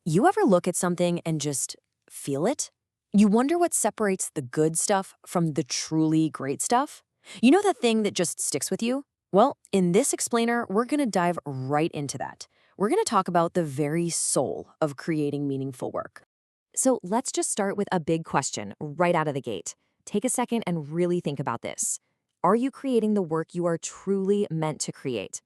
You ever look at something and just feel it? You wonder what separates the good stuff from the truly great stuff? You know that thing that just sticks with you? Well, in this explainer, we're going to dive right into that. We're going to talk about the very soul of creating meaningful work. So let's just start with a big question right out of the gate. Take a second and really think about this. Are you creating the work you are truly meant to create?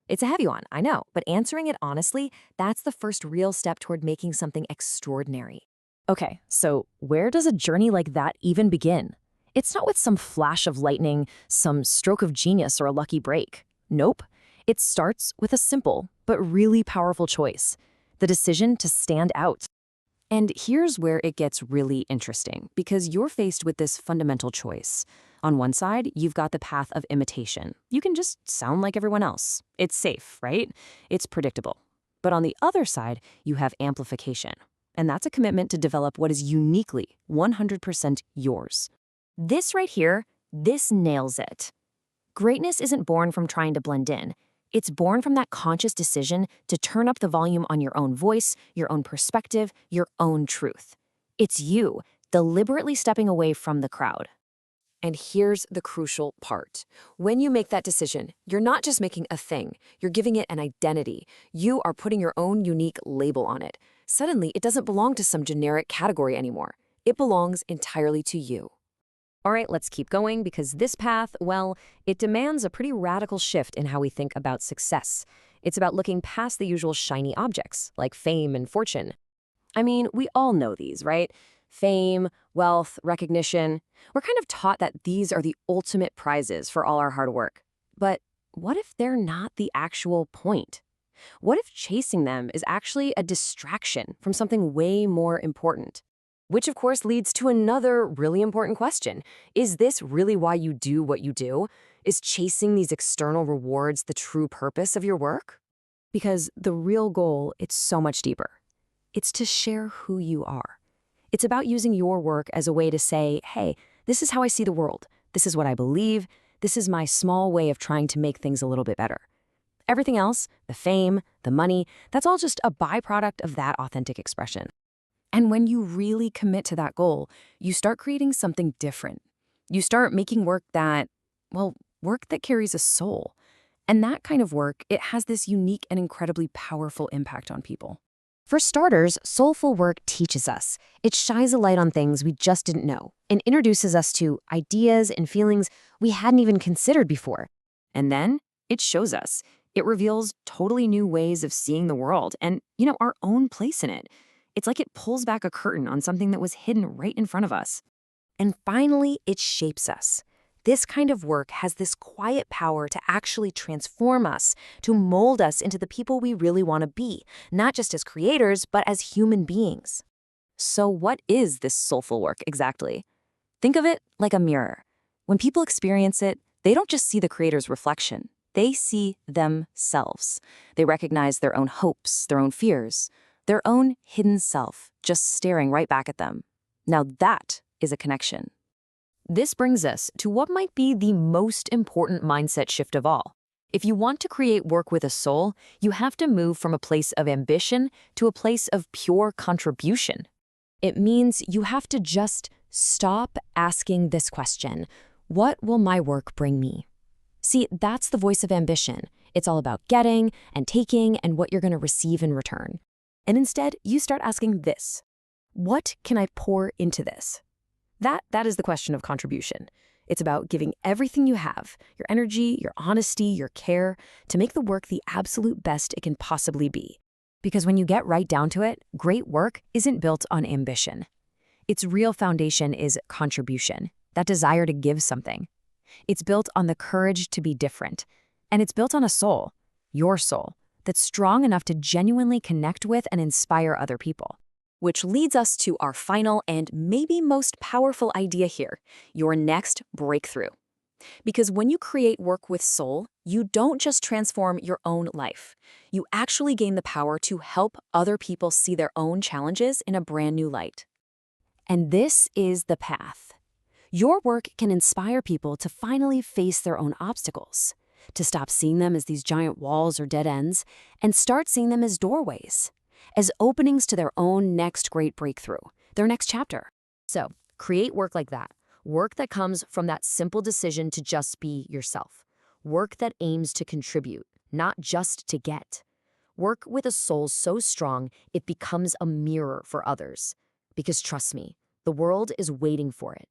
It's a heavy one, I know, but answering it honestly, that's the first real step toward making something extraordinary. Okay, so where does a journey like that even begin? It's not with some flash of lightning, some stroke of genius, or a lucky break. Nope. It starts with a simple but really powerful choice: the decision to stand out. And here's where it gets really interesting, because you're faced with this fundamental choice. On one side, you've got the path of imitation. You can just sound like everyone else. It's safe, right? It's predictable. But on the other side, you have amplification. And that's a commitment to develop what is uniquely 100% yours. This right here, this nails it. Greatness isn't born from trying to blend in. It's born from that conscious decision to turn up the volume on your own voice, your own perspective, your own truth. It's you deliberately stepping away from the crowd. And here's the crucial part. When you make that decision, you're not just making a thing, you're giving it an identity. You are putting your own unique label on it. Suddenly, it doesn't belong to some generic category anymore. It belongs entirely to you. All right, let's keep going, because this path, well, it demands a pretty radical shift in how we think about success. It's about looking past the usual shiny objects, like fame and fortune. I mean, we all know these, right? Fame, wealth, recognition. We're kind of taught that these are the ultimate prizes for all our hard work. But what if they're not the actual point? What if chasing them is actually a distraction from something way more important? Which, of course, leads to another really important question. Is this really why you do what you do? Is chasing these external rewards the true purpose of your work? Because the real goal, it's so much deeper. It's to share who you are. It's about using your work as a way to say, hey, this is how I see the world. This is what I believe. This is my small way of trying to make things a little bit better. Everything else, the fame, the money, that's all just a byproduct of that authentic expression. And when you really commit to that goal, you start creating something different. You start making work that, well, work that carries a soul. And that kind of work, it has this unique and incredibly powerful impact on people. For starters, soulful work teaches us. It shines a light on things we just didn't know and introduces us to ideas and feelings we hadn't even considered before. And then it shows us. It reveals totally new ways of seeing the world and, our own place in it. It's like it pulls back a curtain on something that was hidden right in front of us. And finally, it shapes us. This kind of work has this quiet power to actually transform us, to mold us into the people we really want to be, not just as creators, but as human beings. So what is this soulful work exactly? Think of it like a mirror. When people experience it, they don't just see the creator's reflection. They see themselves. They recognize their own hopes, their own fears, their own hidden self just staring right back at them. Now that is a connection. This brings us to what might be the most important mindset shift of all. If you want to create work with a soul, you have to move from a place of ambition to a place of pure contribution. It means you have to just stop asking this question: what will my work bring me? See, that's the voice of ambition. It's all about getting and taking and what you're going to receive in return. And instead, you start asking this: what can I pour into this? That is the question of contribution. It's about giving everything you have, your energy, your honesty, your care, to make the work the absolute best it can possibly be. Because when you get right down to it, great work isn't built on ambition. Its real foundation is contribution, that desire to give something. It's built on the courage to be different. And it's built on a soul, your soul, that's strong enough to genuinely connect with and inspire other people. Which leads us to our final and maybe most powerful idea here, your next breakthrough. Because when you create work with soul, you don't just transform your own life. You actually gain the power to help other people see their own challenges in a brand new light. And this is the path. Your work can inspire people to finally face their own obstacles, to stop seeing them as these giant walls or dead ends, and start seeing them as doorways. as openings to their own next great breakthrough, their next chapter. So, create work like that. Work that comes from that simple decision to just be yourself. Work that aims to contribute, not just to get. Work with a soul so strong it becomes a mirror for others. Because trust me, the world is waiting for it.